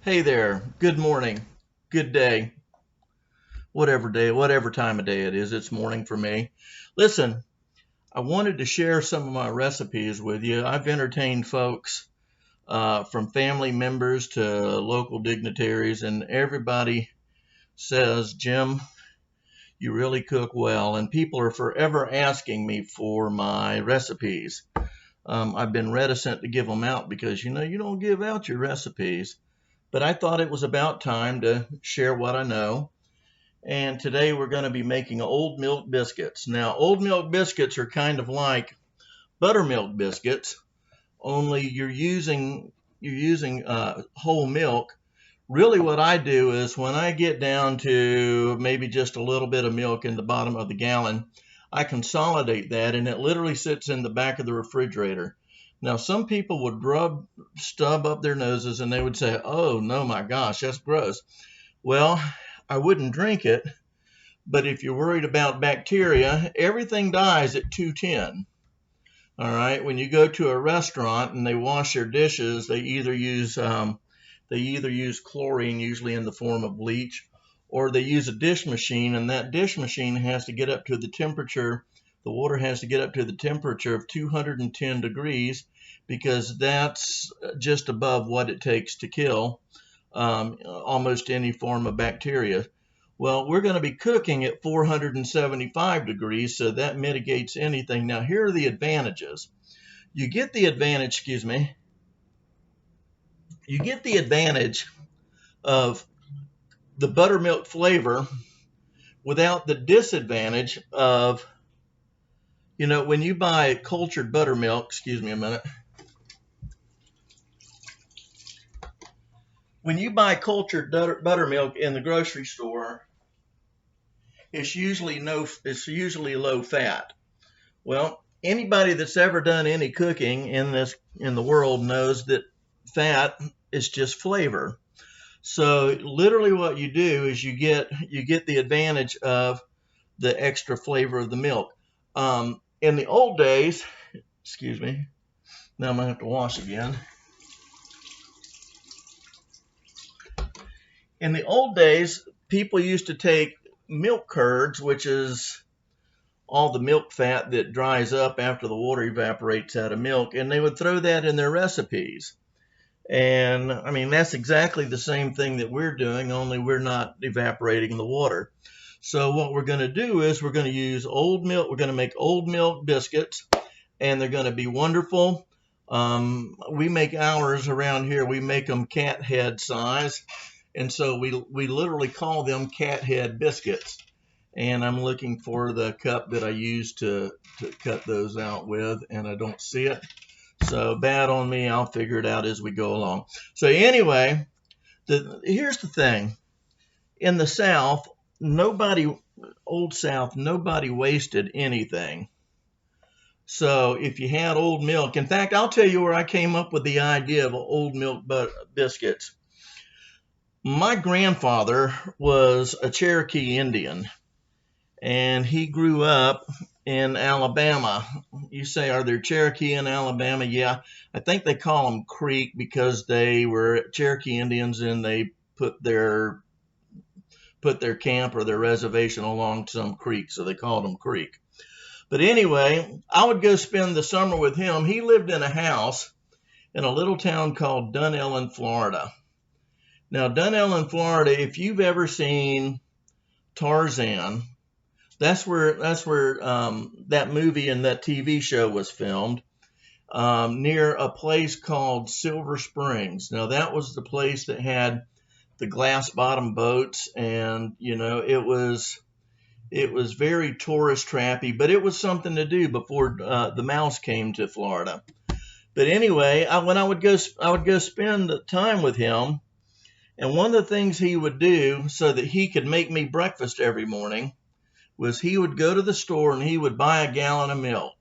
Hey there, good morning, good day, whatever time of day it is, it's morning for me. Listen, I wanted to share some of my recipes with you. I've entertained folks from family members to local dignitaries, and everybody says, Jim, you really cook well, and people are forever asking me for my recipes. I've been reticent to give them out because, you don't give out your recipes. But I thought it was about time to share what I know. And today we're going to be making old milk biscuits. Now, old milk biscuits are kind of like buttermilk biscuits, only you're using whole milk. Really, what I do is when I get down to maybe just a little bit of milk in the bottom of the gallon, I consolidate that, and it literally sits in the back of the refrigerator. Now, some people would stub up their noses and they would say, oh, no, my gosh, that's gross. Well, I wouldn't drink it, but if you're worried about bacteria, everything dies at 210. All right, when you go to a restaurant and they wash their dishes, they either use chlorine, usually in the form of bleach, or they use a dish machine, and that dish machine has to get up to the temperature. The water has to get up to the temperature of 210 degrees because that's just above what it takes to kill almost any form of bacteria. Well, we're going to be cooking at 475 degrees, so that mitigates anything. Now, here are the advantages. You get the advantage of the buttermilk flavor without the disadvantage of, when you buy cultured buttermilk, excuse me a minute. When you buy cultured buttermilk in the grocery store, it's usually low fat. Well, anybody that's ever done any cooking in the world knows that fat is just flavor. So literally what you do is you get the advantage of the extra flavor of the milk. In the old days, excuse me, now I'm going to have to wash again. In the old days, people used to take milk curds, which is all the milk fat that dries up after the water evaporates out of milk, and they would throw that in their recipes. And I mean, that's exactly the same thing that we're doing, only we're not evaporating the water. So what we're going to do is we're going to use old milk. We're going to make old milk biscuits, and they're going to be wonderful. We make ours around here. We make them cat head size, and so we literally call them cat head biscuits. And I'm looking for the cup that I used to cut those out with, and I don't see it. So bad on me. I'll figure it out as we go along. So anyway, here's the thing. In the South, Old South, nobody wasted anything. So if you had old milk, in fact, I'll tell you where I came up with the idea of old milk biscuits. My grandfather was a Cherokee Indian, and he grew up in Alabama. You say, are there Cherokee in Alabama? Yeah, I think they call them Creek because they were Cherokee Indians and they put their camp or their reservation along some creek, so they called them Creek. But anyway, I would go spend the summer with him. He lived in a house in a little town called Dunellen, Florida. Now, Dunellen, Florida, if you've ever seen Tarzan, that's where that movie and that TV show was filmed, near a place called Silver Springs. Now, that was the place that had the glass bottom boats, and it was very tourist trappy, but it was something to do before the mouse came to Florida. But anyway, when I would go spend time with him, and one of the things he would do so that he could make me breakfast every morning was he would go to the store and he would buy a gallon of milk.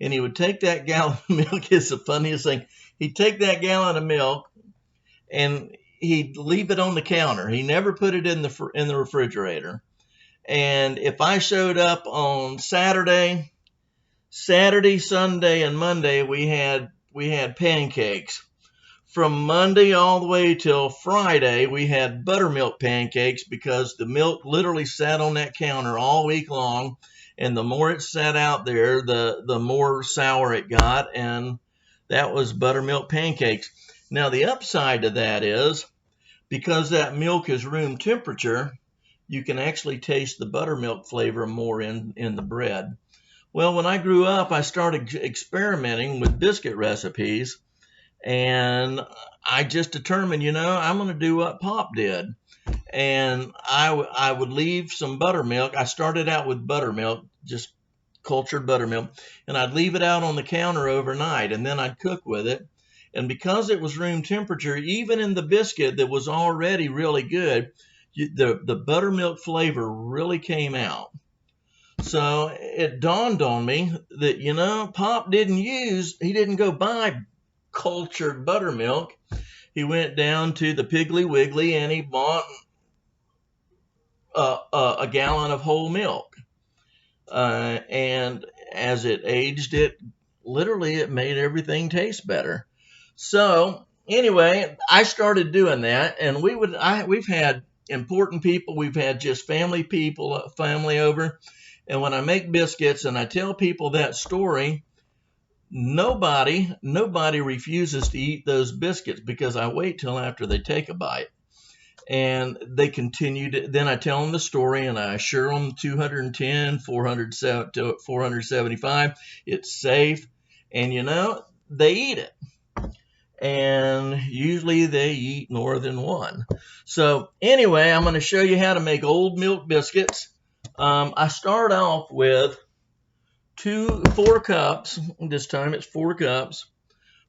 And he would take that gallon of milk. It's the funniest thing. He'd take that gallon of milk and he'd leave it on the counter. He never put it in the refrigerator. And if I showed up on Saturday, Sunday, and Monday, we had pancakes from Monday all the way till Friday, we had buttermilk pancakes because the milk literally sat on that counter all week long. And the more it sat out there, the more sour it got. And that was buttermilk pancakes. Now, the upside to that is because that milk is room temperature, you can actually taste the buttermilk flavor more in the bread. Well, when I grew up, I started experimenting with biscuit recipes. And I just determined, I'm going to do what Pop did. And I would leave some buttermilk. I started out with buttermilk, just cultured buttermilk, and I'd leave it out on the counter overnight, and then I'd cook with it. And because it was room temperature, even in the biscuit that was already really good, the buttermilk flavor really came out. So it dawned on me that, Pop he didn't go buy cultured buttermilk. He went down to the Piggly Wiggly and he bought a gallon of whole milk. And as it aged, it made everything taste better. So anyway, I started doing that, and we've had important people, we've had just family over, and when I make biscuits and I tell people that story, nobody refuses to eat those biscuits because I wait till after they take a bite. And they continue to, then I tell them the story and I assure them 210, 475, it's safe, and they eat it. And usually they eat more than one. So anyway, I'm going to show you how to make old milk biscuits. I start off with 4 cups, this time it's 4 cups,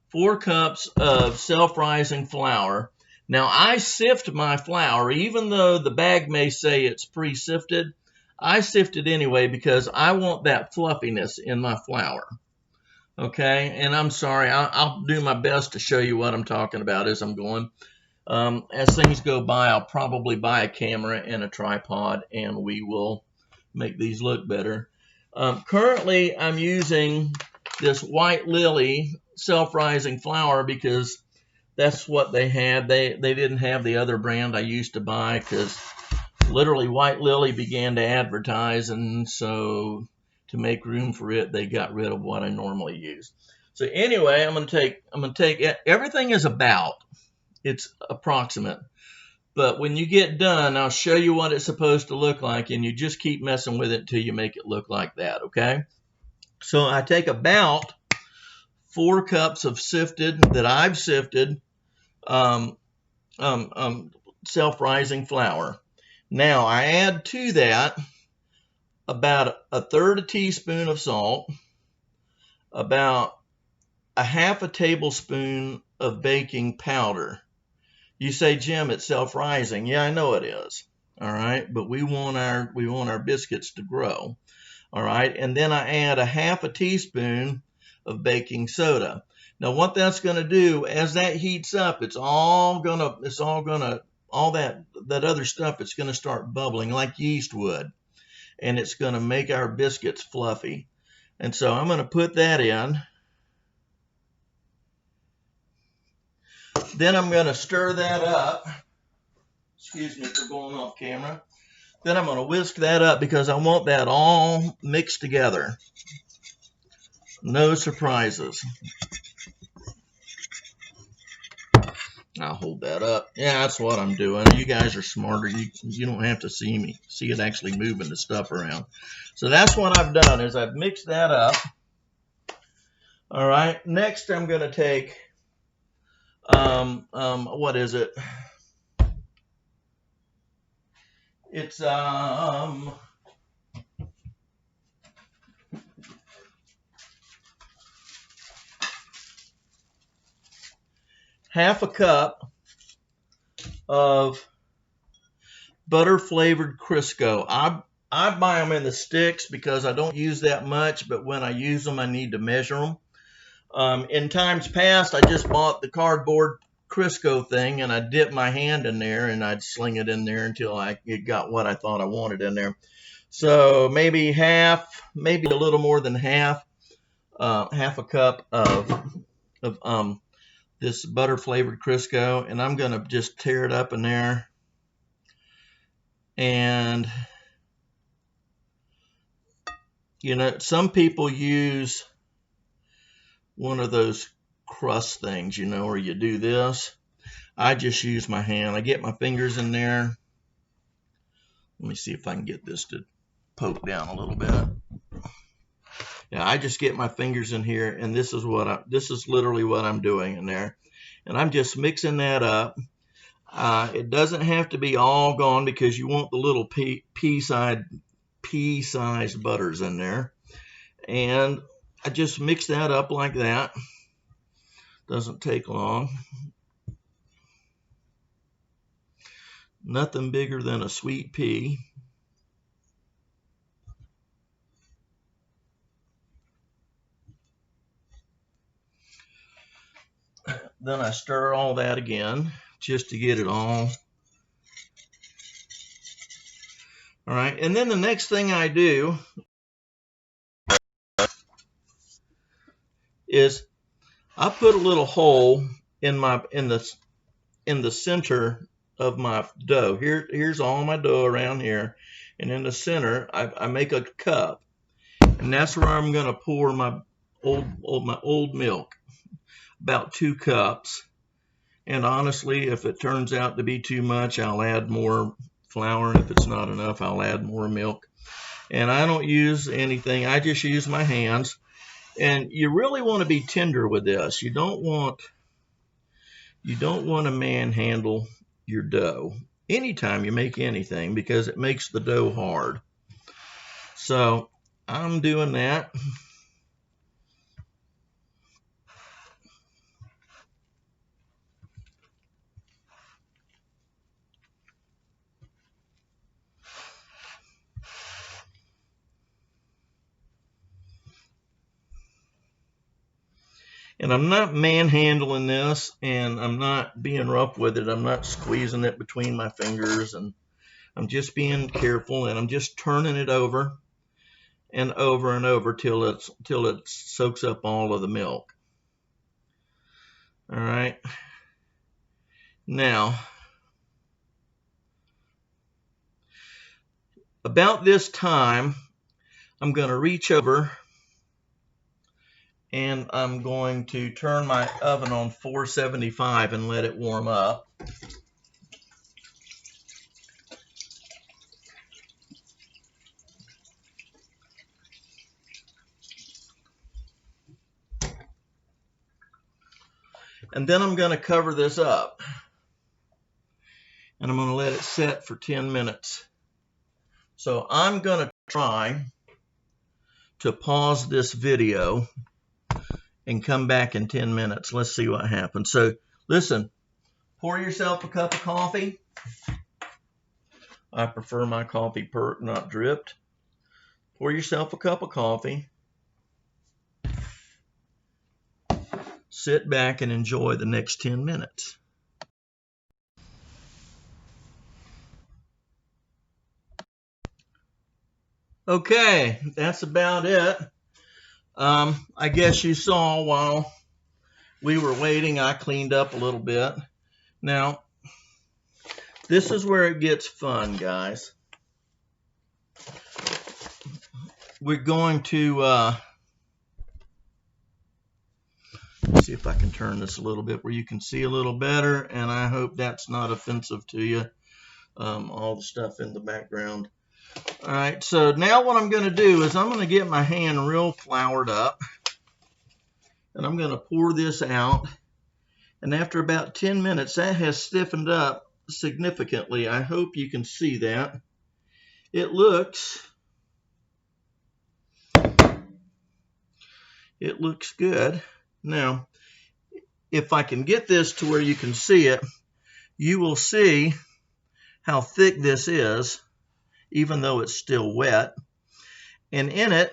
4 cups of self-rising flour. Now I sift my flour, even though the bag may say it's pre-sifted, I sift it anyway because I want that fluffiness in my flour. Okay, and I'm sorry, I'll do my best to show you what I'm talking about as I'm going. As things go by, I'll probably buy a camera and a tripod, and we will make these look better. Currently, I'm using this White Lily self-rising flour because that's what they had. They didn't have the other brand I used to buy because literally White Lily began to advertise, and so to make room for it, they got rid of what I normally use. So anyway, I'm going to take everything is it's approximate. But when you get done, I'll show you what it's supposed to look like, and you just keep messing with it until you make it look like that, okay? So I take about 4 cups of that I've sifted self-rising flour. Now I add to that about 1/3 teaspoon of salt, about 1/2 tablespoon of baking powder. You say, Jim, it's self-rising. Yeah, I know it is. All right, but we want our biscuits to grow. All right, and then I add 1/2 teaspoon of baking soda. Now, what that's going to do as that heats up, all that other stuff, it's going to start bubbling like yeast would, and it's going to make our biscuits fluffy. And so I'm going to put that in. Then I'm going to stir that up. Excuse me for going off camera. Then I'm going to whisk that up because I want that all mixed together. No surprises. I'll hold that up. Yeah, that's what I'm doing. You guys are smarter. You don't have to see it actually moving the stuff around. So that's what I've done is I've mixed that up. All right. Next, I'm going to take what is it? It's 1/2 cup of butter flavored Crisco. I buy them in the sticks because I don't use that much, but when I use them, I need to measure them. In times past, I just bought the cardboard Crisco thing, and I'd dip my hand in there, and I'd sling it in there until it got what I thought I wanted in there. So maybe a little more than half, 1/2 cup of this butter flavored Crisco, and I'm going to just tear it up in there. And, you know, some people use one of those crust things, you know, where you do this. I just use my hand. I get my fingers in there. Let me see if I can get this to poke down a little bit. Yeah, I just get my fingers in here, and this is literally what I'm doing in there. And I'm just mixing that up. It doesn't have to be all gone because you want the little pea-sized butters in there. And I just mix that up like that. Doesn't take long. Nothing bigger than a sweet pea. Then I stir all that again just to get it all. All right, and then the next thing I do is I put a little hole in the center of my dough. Here's all my dough around here, and in the center I make a cup, and that's where I'm going to pour my old milk, about 2 cups. And honestly, if it turns out to be too much, I'll add more flour. If it's not enough, I'll add more milk. And I don't use anything. I just use my hands. And you really want to be tender with this. You don't want to manhandle your dough anytime you make anything, because it makes the dough hard. So I'm doing that. And I'm not manhandling this, and I'm not being rough with it. I'm not squeezing it between my fingers, and I'm just being careful, and I'm just turning it over and over and over till it soaks up all of the milk. All right. Now, about this time, I'm going to reach over and I'm going to turn my oven on 475 and let it warm up. And then I'm going to cover this up. And I'm going to let it set for 10 minutes. So I'm going to try to pause this video and come back in 10 minutes. Let's see what happens. So listen, pour yourself a cup of coffee. I prefer my coffee pert, not dripped. Pour yourself a cup of coffee. Sit back and enjoy the next 10 minutes. Okay, that's about it. I guess you saw while we were waiting, I cleaned up a little bit. Now, this is where it gets fun, guys. We're going to see if I can turn this a little bit where you can see a little better, and I hope that's not offensive to you, all the stuff in the background. All right, so now what I'm going to do is I'm going to get my hand real floured up, and I'm going to pour this out. And after about 10 minutes, that has stiffened up significantly. I hope you can see that. It looks good. Now, if I can get this to where you can see it, you will see how thick this is, even though it's still wet. And in it,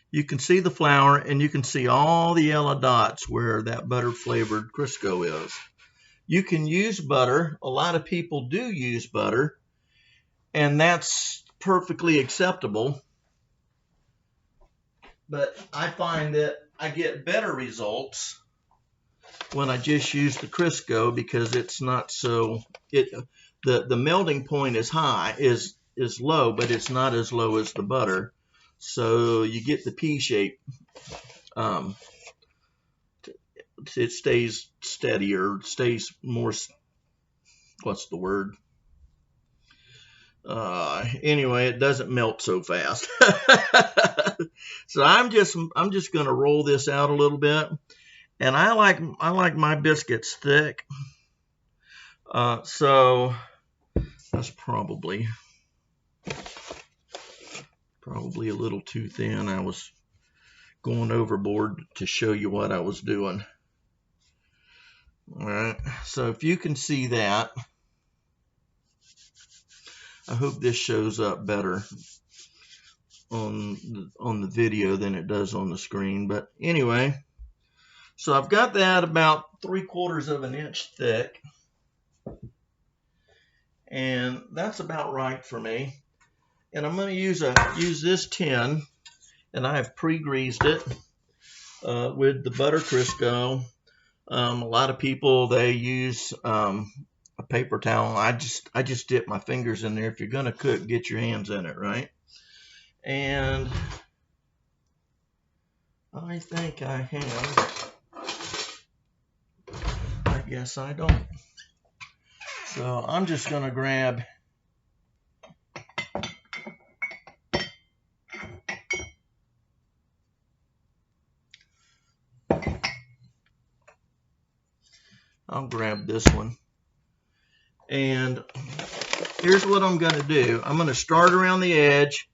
you can see the flour, and you can see all the yellow dots where that butter flavored Crisco is. You can use butter. A lot of people do use butter, and that's perfectly acceptable. But I find that I get better results when I just use the Crisco, because it's not so, the melting point is high, is low, but it's not as low as the butter. So you get the pea shape. It stays steadier, stays more, what's the word? Anyway, it doesn't melt so fast. So I'm just going to roll this out a little bit, and I like my biscuits thick. So that's probably a little too thin. I was going overboard to show you what I was doing. All right, so if you can see that, I hope this shows up better on the video than it does on the screen. But anyway, so I've got that about 3/4 of an inch thick, and that's about right for me. And I'm going to use this tin, and I have pre-greased it with the butter Crisco. A lot of people, they use a paper towel. I just dip my fingers in there. If you're going to cook, get your hands in it, right? And I think I have. I guess I don't. So I'm just going to grab this one. And here's what I'm going to do. I'm going to start around the edge,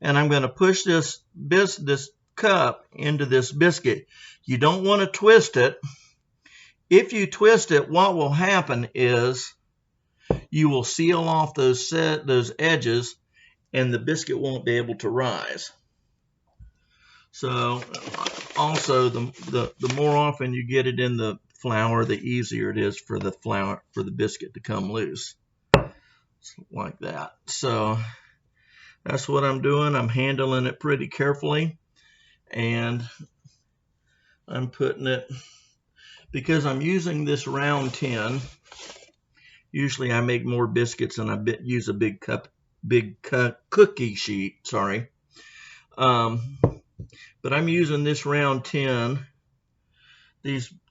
and I'm going to push this cup into this biscuit. You don't want to twist it. If you twist it, what will happen is you will seal off those edges, and the biscuit won't be able to rise. So also, the more often you get it in the flour, the easier it is for the biscuit to come loose, like that. So that's what I'm doing. I'm handling it pretty carefully, and I'm putting it, because I'm using this round tin. Usually I make more biscuits and I use a big cookie sheet, sorry. But I'm using this round tin.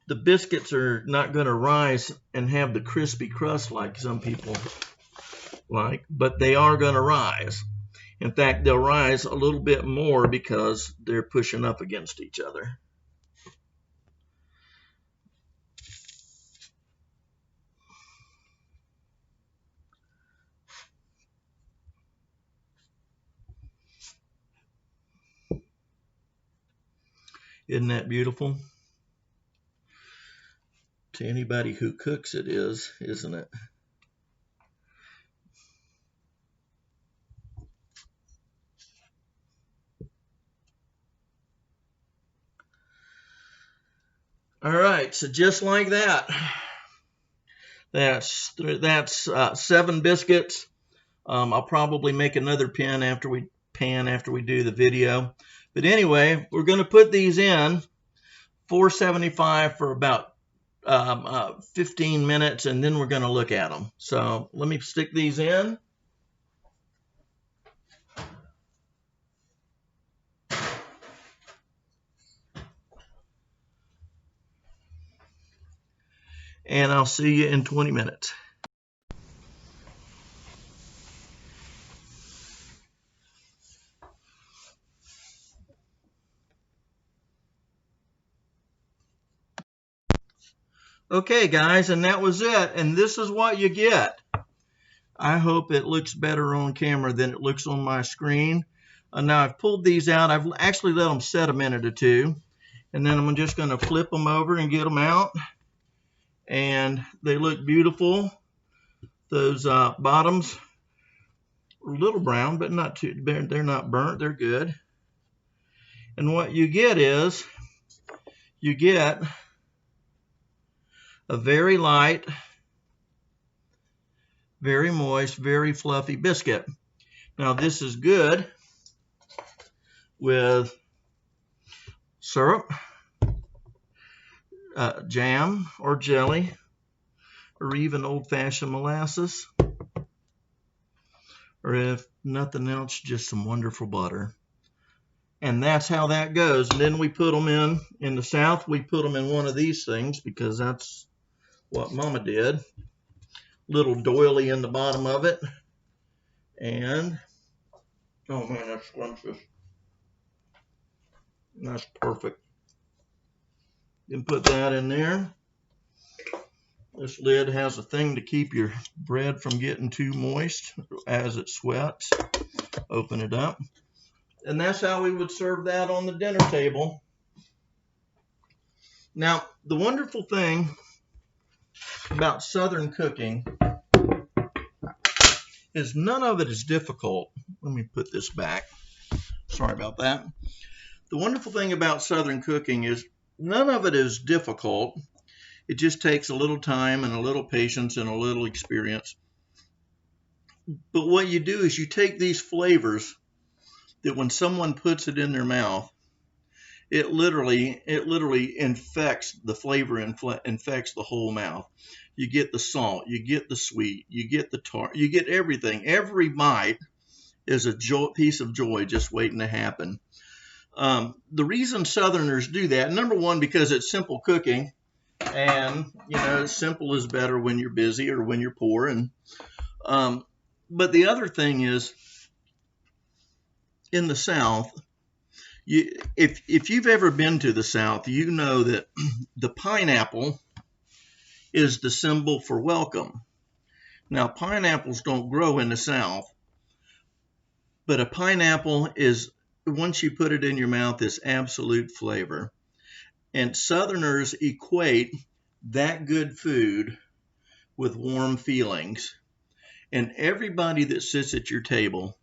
The biscuits are not going to rise and have the crispy crust like some people like, but they are going to rise. In fact, they'll rise a little bit more because they're pushing up against each other. Isn't that beautiful? To anybody who cooks, it is, isn't it? All right, so just like that, that's 7 biscuits. I'll probably make another pan after we do the video. But anyway, we're going to put these in 475 for about 15 minutes, and then we're going to look at them. So let me stick these in. And I'll see you in 20 minutes. Okay, guys, and that was it. And this is what you get. I hope it looks better on camera than it looks on my screen. Now I've pulled these out. I've actually let them set a minute or two. And then I'm just going to flip them over and get them out. And they look beautiful. Those bottoms are a little brown, but not too, they're not burnt. They're good. And what you get is, you get a very light, very moist, very fluffy biscuit. Now this is good with syrup, jam or jelly, or even old-fashioned molasses, or if nothing else, just some wonderful butter. And that's how that goes. And then we put them in the South, we put them in one of these things because that's what Mama did. Little doily in the bottom of it. And, oh man, that's scrumptious. That's perfect. You can put that in there. This lid has a thing to keep your bread from getting too moist as it sweats. Open it up. And that's how we would serve that on the dinner table. Now, the wonderful thing about Southern cooking is none of it is difficult. Let me put this back. Sorry about that. The wonderful thing about Southern cooking is none of it is difficult. It just takes a little time and a little patience and a little experience. But what you do is you take these flavors that when someone puts it in their mouth, it literally infects the flavor, infects the whole mouth. You get the salt, you get the sweet, you get the tart, you get everything. Every bite is a piece of joy just waiting to happen. The reason Southerners do that, number one, because it's simple cooking, and simple is better when you're busy or when you're poor. And but the other thing is, in the South, if you've ever been to the South, you know that the pineapple is the symbol for welcome. Now, pineapples don't grow in the South, but a pineapple is, once you put it in your mouth, is absolute flavor. And Southerners equate that good food with warm feelings. And everybody that sits at your table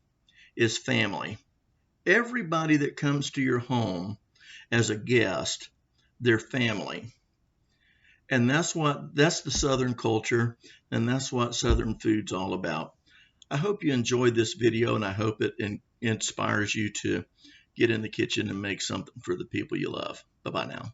is family. Everybody that comes to your home as a guest, they're family. And that's the Southern culture, and that's what Southern food's all about. I hope you enjoyed this video, and I hope it inspires you to get in the kitchen and make something for the people you love. Bye-bye now.